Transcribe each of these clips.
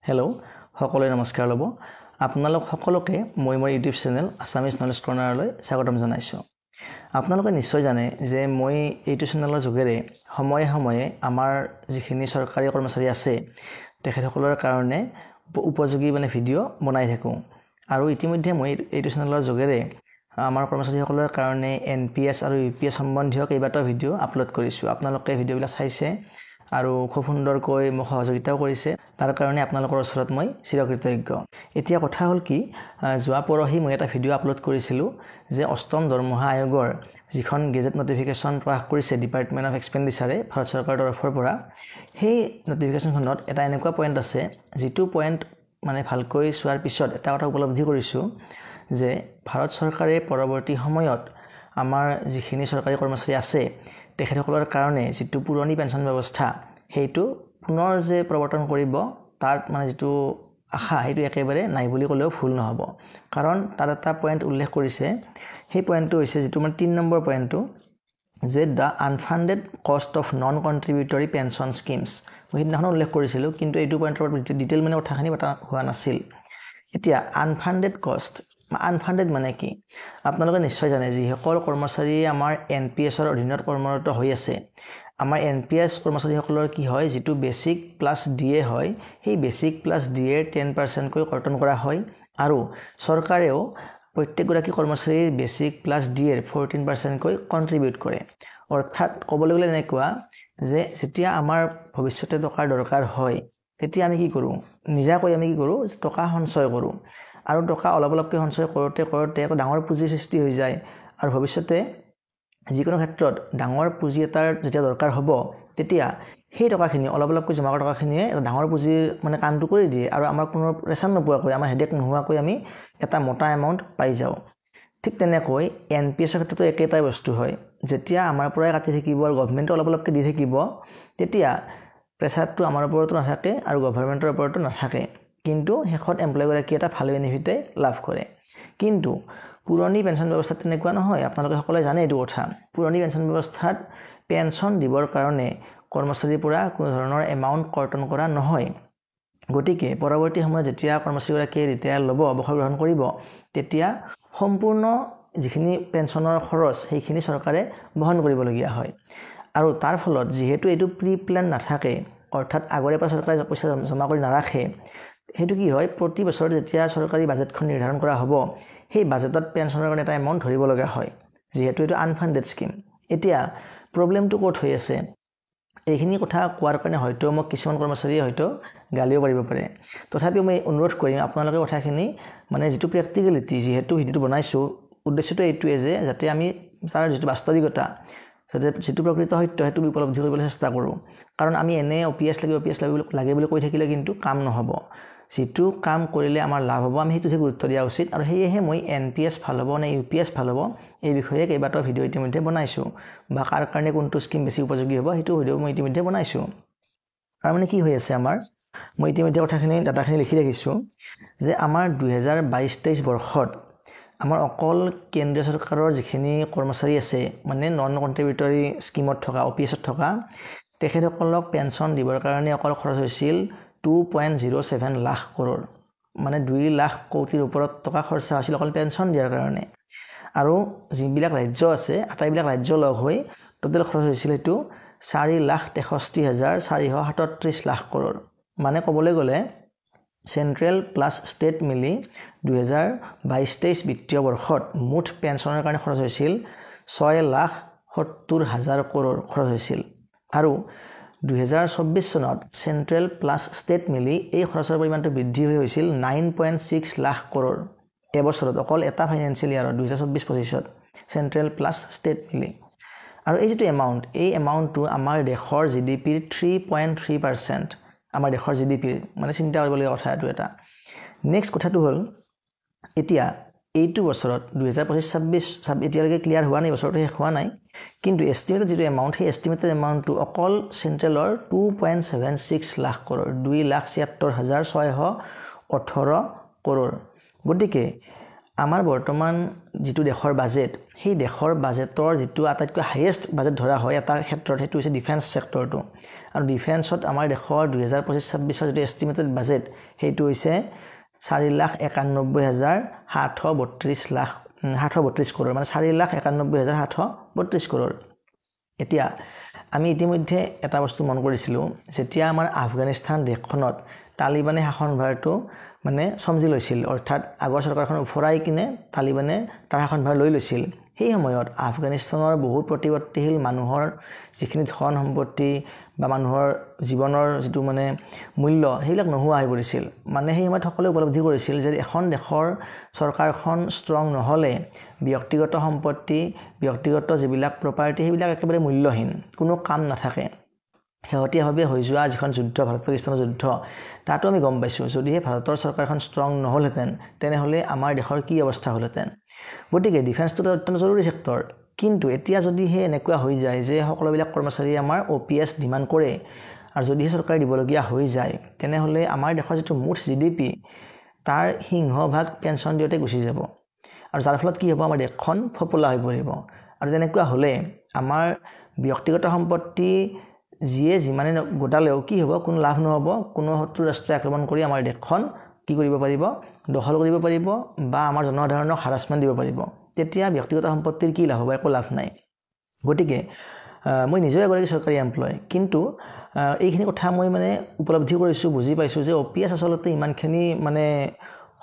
Hello' সকলোৱে নমস্কাৰ ল'ব আপোনালোক সকলোকে মই মোৰ ইউটিউব চেনেল আছামিজ নলেজ কৰ্নাৰলৈ স্বাগতম জনাইছোঁ। আপোনালোকে নিশ্চয় জানে যে মই ইউটিউব চেনেলৰ যোগেৰে সময়ে সময়ে আমাৰ যিখিনি চৰকাৰী কৰ্মচাৰী আছে তেখেতসকলৰ কাৰণে উপযোগী ভিডিঅ' বনাই থাকোঁ আৰু ইতিমধ্যে মই ইউটিউব চেনেলৰ যোগেৰে আমাৰ কৰ্মচাৰীসকলৰ কাৰণে NPS আৰু UPS সম্বন্ধীয় কেইবাটাও ভিডিঅ' আপলোড কৰিছোঁ। আপোনালোকে ভিডিঅ'বিলাক চাইছে আৰু খুব সুন্দৰকৈ মোক সহযোগিতাও কৰিছে, তাৰ কাৰণে আপোনালোকৰ ওচৰত মই চিৰকৃতজ্ঞ। এতিয়া কথা হ'ল কি, যোৱা পৰহি মই এটা ভিডিঅ' আপলোড কৰিছিলোঁ যে অষ্টম দৰমহা আয়োগৰ যিখন গেজেট নটিফিকেশ্যন প্ৰকাশ কৰিছে ডিপাৰ্টমেণ্ট অফ এক্সপেণ্ডিচাৰে ভাৰত চৰকাৰৰ তৰফৰ পৰা, সেই নটিফিকেশ্যনখনত এটা এনেকুৱা পইণ্ট আছে যিটো পইণ্ট ভালকৈ চোৱাৰ পিছত এটা কথা উপলব্ধি কৰিছোঁ যে ভাৰত চৰকাৰে পৰৱৰ্তী সময়ত আমাৰ যিখিনি চৰকাৰী কৰ্মচাৰী আছে তেখেতসকলৰ কাৰণে যিটো পুৰণি পেঞ্চন ব্যৱস্থা সেইটো পুনৰ যে প্ৰৱৰ্তন কৰিব তাৰ যিটো আশা সেইটো একেবাৰে নাই বুলি ক'লেও ভুল নহ'ব। কাৰণ তাত এটা পইণ্ট উল্লেখ কৰিছে, সেই পইণ্টটো হৈছে যিটো 3 নম্বৰ পইণ্টটো যে the unfunded cost of non contributory pension schemes. মই সেইদিনাখন উল্লেখ কৰিছিলোঁ, কিন্তু এইটো পইণ্টৰ ডিটেইল কথাখিনি পতা হোৱা নাছিল। এতিয়া আনফাণ্ডেড কষ্ট, আনফাণ্ডেড কি আপোনালোকে নিশ্চয় জানে। যিসকল কৰ্মচাৰী আমাৰ NPSৰ অধীনত কৰ্মৰত হৈ আছে, আমাৰ NPS কৰ্মচাৰীসকলৰ কি হয়, যিটো বেচিক প্লাছ DA হয়, সেই বেচিক প্লাছ DA 10%কৈ কৰ্তন কৰা হয় আৰু চৰকাৰেও প্ৰত্যেকগৰাকী কৰ্মচাৰীৰ বেচিক প্লাছ DA 14%কৈ কণ্ট্ৰিবিউট কৰে। অৰ্থাৎ ক'বলৈ গ'লে এনেকুৱা যে যেতিয়া আমাৰ ভৱিষ্যতে টকাৰ দৰকাৰ হয় তেতিয়া আমি কি কৰোঁ, নিজাকৈ আমি কি কৰোঁ, টকা সঞ্চয় কৰোঁ আৰু টকা অলপকৈ সঞ্চয় কৰোঁতে এটা ডাঙৰ পুঁজিৰ সৃষ্টি হৈ যায় আৰু ভৱিষ্যতে যিকোনো ক্ষেত্ৰত ডাঙৰ পুঁজি এটাৰ যেতিয়া দৰকাৰ হ'ব তেতিয়া সেই টকাখিনি অলপকৈ জমা কৰা টকাখিনিয়ে এটা ডাঙৰ পুঁজিৰ কামটো কৰি দিয়ে আৰু আমাৰ কোনো প্ৰেছাৰ নোপোৱাকৈ, আমাৰ হেডেক নোহোৱাকৈ আমি এটা মোটা এমাউণ্ট পাই যাওঁ। ঠিক তেনেকৈ NPSৰ ক্ষেত্ৰতো একেটাই বস্তু হয়। যেতিয়া আমাৰ পৰাই কাটি থাকিব আৰু গভৰ্ণমেণ্টে অলপকৈ দি থাকিব তেতিয়া প্ৰেছাৰটো আমাৰ ওপৰতো নাথাকে আৰু গভৰ্ণমেণ্টৰ ওপৰতো নাথাকে, কিন্তু শেষত এমপ্লয়ীগৰাকী এটা ভাল বেনিফিটেই লাভ কৰে। কিন্তু পুৰণি পেঞ্চন ব্যৱস্থাত তেনেকুৱা নহয়। আপোনালোকে সকলোৱে জানে এইটো কথা। পুৰণি পেঞ্চন ব্যৱস্থাত পেঞ্চন দিবৰ কাৰণে কৰ্মচাৰীৰ পৰা কোনো ধৰণৰ এমাউণ্ট কৰ্তন কৰা নহয়। গতিকে পৰৱৰ্তী সময়ত যেতিয়া কৰ্মচাৰীগৰাকীয়ে ৰিটায়াৰ ল'ব, অৱসৰ গ্ৰহণ কৰিব, তেতিয়া সম্পূৰ্ণ যিখিনি পেঞ্চনৰ খৰচ সেইখিনি চৰকাৰে বহন কৰিবলগীয়া হয় আৰু তাৰ ফলত যিহেতু এইটো প্ৰি প্লেন নাথাকে, অৰ্থাৎ আগৰে পৰা চৰকাৰে পইচা জমা কৰি নাৰাখে, সেইটো কি হয়, প্ৰতি বছৰত যেতিয়া চৰকাৰী বাজেটখন নিৰ্ধাৰণ কৰা হ'ব সেই বাজেটত পেঞ্চনৰ কাৰণে এটা এমাউণ্ট ধৰিব লগা হয়, যিহেতু এইটো আনফাণ্ডেড স্কিম। এতিয়া প্ৰব্লেমটো ক'ত হৈ আছে, এইখিনি কথা কোৱাৰ কাৰণে হয়তো মোক কিছুমান কৰ্মচাৰীয়ে হয়তো গালিও পাৰিব পাৰে। তথাপিও মই অনুৰোধ কৰিম আপোনালোকে কথাখিনি যিটো প্ৰেক্টিকেলিটি, যিহেতু ভিডিঅ'টো বনাইছোঁ, উদ্দেশ্যটো এইটোৱে যে যাতে আমি তাৰ যিটো বাস্তৱিকতা, যিটো প্ৰকৃত সত্য সেইটো উপলব্ধি কৰিবলৈ চেষ্টা কৰোঁ। কাৰণ আমি এনে OPS লাগে বুলি কৈ থাকিলে কিন্তু কাম নহ'ব। যিটো কাম কৰিলে আমাৰ লাভ হ'ব আমি সেইটোহে গুৰুত্ব দিয়া উচিত আৰু সেয়েহে মই NPS ভাল হ'ব নে UPS ভাল হ'ব এই বিষয়ে কেইবাটাও ভিডিঅ' ইতিমধ্যে বনাইছোঁ, বা কাৰ কাৰণে কোনটো স্কিম বেছি উপযোগী হ'ব সেইটো ভিডিঅ' মই ইতিমধ্যে বনাইছোঁ। আৰু কি হৈ আছে আমাৰ, মই ইতিমধ্যে ডাটাখিনি লিখি ৰাখিছোঁ যে আমাৰ 2022-23 বৰ্ষত আমাৰ অকল কেন্দ্ৰীয় চৰকাৰৰ যিখিনি কৰ্মচাৰী আছে, নন কণ্ট্ৰিবিউটৰী স্কিমত থকা, OPSত থকা, তেখেতসকলক পেঞ্চন দিবৰ কাৰণে অকল খৰচ হৈছিল 2.07 লাখ কৰোৰ, 2 লাখ কোটিৰ ওপৰত টকা খৰচা হৈছিল অকল পেঞ্চন দিয়াৰ কাৰণে। আৰু যিবিলাক ৰাজ্য আছে আটাইবিলাক ৰাজ্য লগ হৈ টোটেল খৰচ হৈছিল এইটো 4,63,437 লাখ কৰোৰ। ক'বলৈ গ'লে চেণ্ট্ৰেল প্লাছ ষ্টেট মিলি 2022-23 বিত্তীয় বৰ্ষত মুঠ পেঞ্চনৰ কাৰণে খৰচ হৈছিল 6,70,000 কৰোৰ খৰচ হৈছিল আৰু 2024 চনত চেণ্ট্ৰেল প্লাছ ষ্টেট মিলি এই খৰচৰ পৰিমাণটো বৃদ্ধি হৈছিল 9.6 লাখ কৰোৰ এবছৰত, অকল এটা ফাইনেন্সিয়েল ইয়াৰত 2024-25ত চেণ্ট্ৰেল প্লাছ ষ্টেট মিলি। আৰু এই যিটো এমাউণ্ট, এই এমাউণ্টটো আমাৰ দেশৰ GDPৰ 3.3%, আমাৰ দেশৰ GDPৰ চিন্তা কৰিবলগীয়া কথা এইটো এটা। নেক্সট কথাটো হ'ল, এতিয়া এইটো বছৰত 2025-26 এতিয়ালৈকে ক্লিয়াৰ হোৱা নাই, বছৰটো শেষ হোৱা নাই, কিন্তু এষ্টিমেটেড যিটো এমাউণ্ট, সেই এষ্টিমেটেড এমাউণ্টটো অকল চেণ্ট্ৰেলৰ 2.76 লাখ কৰোৰ, 2,76,618 কৰোৰ। গতিকে আমাৰ বৰ্তমান যিটো দেশৰ বাজেট, সেই দেশৰ বাজেটৰ যিটো আটাইতকৈ হাইয়েষ্ট বাজেট ধৰা হয় এটা ক্ষেত্ৰত, সেইটো হৈছে ডিফেন্স ছেক্টৰটো। আৰু ডিফেন্সত আমাৰ দেশৰ 2025-26 যিটো এষ্টিমেটেড বাজেট সেইটো হৈছে 4,91,732 কৰোৰ মানে 4,91,732 কৰোৰ এতিয়া আমি ইতিমধ্যে এটা বস্তু মন কৰিছিলোঁ যেতিয়া আমাৰ আফগানিস্তান দেশখনত তালিবানে শাসনভাৰটো মানে সমজি লৈছিল অৰ্থাৎ আগৰ চৰকাৰখন উফৰাই কিনে তালিবানে তাৰ শাসনভাৰ লৈ লৈছিল সেই সময়ত আফগানিস্তানৰ বহু প্ৰতিবৰ্তীশীল মানুহৰ যিখিনি ধন সম্পত্তি বা মানুহৰ জীৱনৰ যিটো মানে মূল্য সেইবিলাক নোহোৱা হৈ পৰিছিল মানে সেই সময়ত সকলোৱে উপলব্ধি কৰিছিল যে এখন দেশৰ চৰকাৰখন ষ্ট্ৰং নহলে ব্যক্তিগত সম্পত্তি ব্যক্তিগত যিবিলাক প্ৰপাৰ্টি সেইবিলাক একেবাৰে মূল্যহীন কোনো কাম নাথাকে শেহতীয়াভাৱে হৈ যোৱা যিখন যুদ্ধ ভাৰত পাকিস্তানৰ যুদ্ধ তাতো আমি গম পাইছোঁ যদিহে ভাৰতৰ চৰকাৰখন ষ্ট্ৰং নহলহেঁতেন তেনেহলে আমাৰ দেশৰ কি অৱস্থা হলহেঁতেন গতিকে ডিফেন্সটো অত্যন্ত জৰুৰী সেক্টৰ কিন্তু এতিয়া যদিহে এনেকুৱা হৈ যায় যে সকলোবিলাক কৰ্মচাৰীয়ে আমাৰ OPS ডিমাণ্ড কৰে আৰু যদিহে চৰকাৰে দিবলগীয়া হৈ যায় তেনেহলে আমাৰ দেশৰ যিটো মুঠ GDP তাৰ সিংহভাগ পেঞ্চন দিওঁতে গুচি যাব আৰু যাৰ ফলত কি হ'ব আমাৰ দেশখন ফপলা হৈ পৰিব আৰু তেনেকুৱা হলে আমাৰ ব্যক্তিগত সম্পত্তি যিয়ে যিমানে গোটালেও কি হ'ব কোনো লাভ নহব কোনো শত্ৰু ৰাষ্ট্ৰই আক্ৰমণ কৰি আমাৰ দেশখন কি কৰিব পাৰিব দখল কৰিব পাৰিব বা আমাৰ জনসাধাৰণক হাৰাসমেণ্ট দিব পাৰিব তেতিয়া ব্যক্তিগত সম্পত্তিৰ কি লাভ হ'ব একো লাভ নাই গতিকে মই নিজে এগৰাকী চৰকাৰী এমপ্লয় কিন্তু এইখিনি কথা মই মানে উপলব্ধি কৰিছোঁ বুজি পাইছোঁ যে OPS আচলতে ইমানখিনি মানে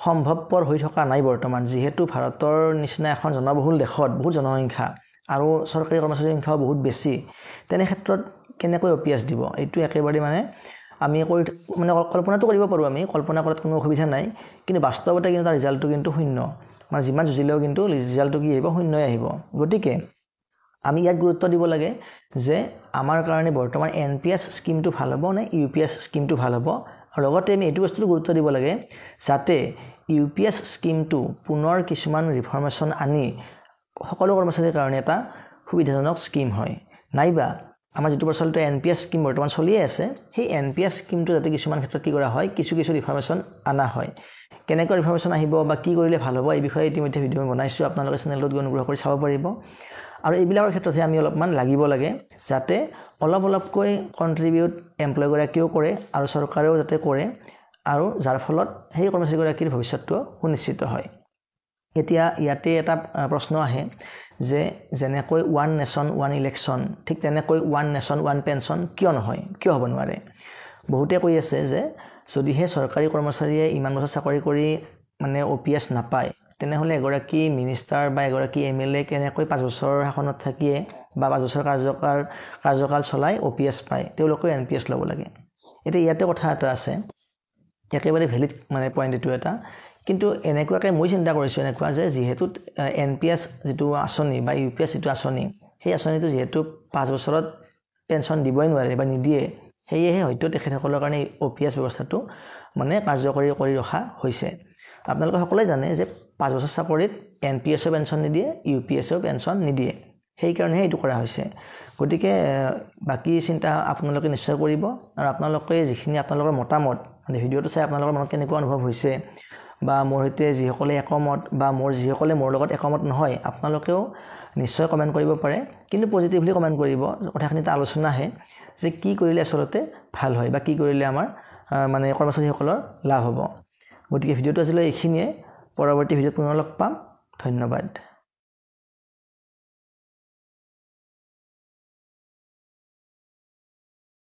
সম্ভৱপৰ হৈ থকা নাই বৰ্তমান যিহেতু ভাৰতৰ নিচিনা এখন জনবহুল দেশত বহুত জনসংখ্যা আৰু চৰকাৰী কৰ্মচাৰীৰ সংখ্যাও বহুত বেছি তেনে ক্ষেত্ৰত কেনেকৈ OPS দিব এইটো একেবাৰে মানে আমি মানে কল্পনাটো কৰিব পাৰোঁ আমি কল্পনা কৰাত কোনো অসুবিধা নাই কিন্তু বাস্তৱতে কিন্তু তাৰ ৰিজাল্টটো কিন্তু শূন্য মানে যিমান জুজিলেও কিন্তু ৰিজাল্টটো কি আহিব শূন্যই আহিব গতিকে আমি ইয়াত গুৰুত্ব দিব লাগে যে আমাৰ কাৰণে বৰ্তমান NPS স্কিমটো ভাল হ'ব নে UPS স্কিমটো ভাল হ'ব আৰু লগতে আমি এইটো বস্তুটো গুৰুত্ব দিব লাগে যাতে UPS স্কিমটো পুনৰ কিছুমান ৰিফৰ্মেশ্যন আনি সকলো কৰ্মচাৰীৰ কাৰণে এটা সুবিধাজনক স্কিম হয় নাইবা আমাৰ যিটো প্ৰচলিত NPS স্কিম বৰ্তমান চলিয়ে আছে সেই NPS স্কিমটো যাতে কিছুমান ক্ষেত্ৰত কি কৰা হয় কিছু ৰিফৰ্মেশ্যন আনা হয় কেনেকৈ ৰিফৰ্মেশ্যন আহিব বা কি কৰিলে ভাল হ'ব এই বিষয়ে ইতিমধ্যে ভিডিঅ' বনাইছোঁ আপোনালোকে চেনেলটোত অনুগ্ৰহ কৰি চাব পাৰিব আৰু এইবিলাকৰ ক্ষেত্ৰতহে আমি অলপমান লাগিব লাগে যাতে অলপকৈ কণ্ট্ৰিবিউট এমপ্লয়গৰাকীয়েও কৰে আৰু চৰকাৰেও যাতে কৰে আৰু যাৰ ফলত সেই কৰ্মচাৰীগৰাকীৰ ভৱিষ্যতটো সুনিশ্চিত হয় এতিয়া ইয়াতে এটা প্ৰশ্ন আহে যে যেনেকৈ ওৱান নেশ্যন ওৱান ইলেকশ্যন ঠিক তেনেকৈ ওৱান নেশ্যন ওৱান পেঞ্চন কিয় নহয় কিয় হ'ব নোৱাৰে বহুতে কৈ আছে যে যদিহে চৰকাৰী কৰ্মচাৰীয়ে ইমান বছৰ চাকৰি কৰি মানে OPS নাপায় তেনেহলে এগৰাকী মিনিষ্টাৰ বা এগৰাকী MLA কেনেকৈ 5 বছৰ শাসনত থাকিয়ে বা 5 বছৰ কাৰ্যকাল চলাই OPS পায় তেওঁলোকে NPS ল'ব লাগে এতিয়া ইয়াতে কথা এটা আছে একেবাৰে ভ্যালিড মানে পইণ্ট এইটো এটা কিন্তু এনেকুৱাকৈ মই চিন্তা কৰিছোঁ এনেকুৱা যে যিহেতু NPS যিটো আঁচনি বা UPS যিটো আঁচনি সেই আঁচনিটো যিহেতু 5 বছৰত পেঞ্চন দিবই নোৱাৰে বা নিদিয়ে সেয়েহে হয়তো তেখেতসকলৰ কাৰণে OPS ব্যৱস্থাটো মানে কাৰ্যকৰী কৰি ৰখা হৈছে আপোনালোকে সকলোৱে জানে যে 5 বছৰ চাকৰিত NPSও পেঞ্চন নিদিয়ে UPSও পেঞ্চন নিদিয়ে সেইকাৰণেহে এইটো কৰা হৈছে গতিকে বাকি চিন্তা আপোনালোকে নিশ্চয় কৰিব আৰু আপোনালোকে যিখিনি আপোনালোকৰ মতামত মানে ভিডিঅ'টো চাই আপোনালোকৰ মনত কেনেকুৱা অনুভৱ হৈছে বা মোৰ সৈতে যিসকলে একমত বা যিসকলে মোৰ লগত একমত নহয় আপোনালোকেও নিশ্চয় কমেণ্ট কৰিব পাৰে কিন্তু পজিটিভলি কমেণ্ট কৰিব কথাখিনিত আলোচনা আহে যে কি কৰিলে আচলতে ভাল হয় বা কি কৰিলে আমাৰ মানে কৰ্মচাৰীসকলৰ লাভ হ'ব গতিকে ভিডিঅ'টো আজিলৈ এইখিনিয়ে পৰৱৰ্তী ভিডিঅ'ত পুনৰ লগ পাম ধন্যবাদ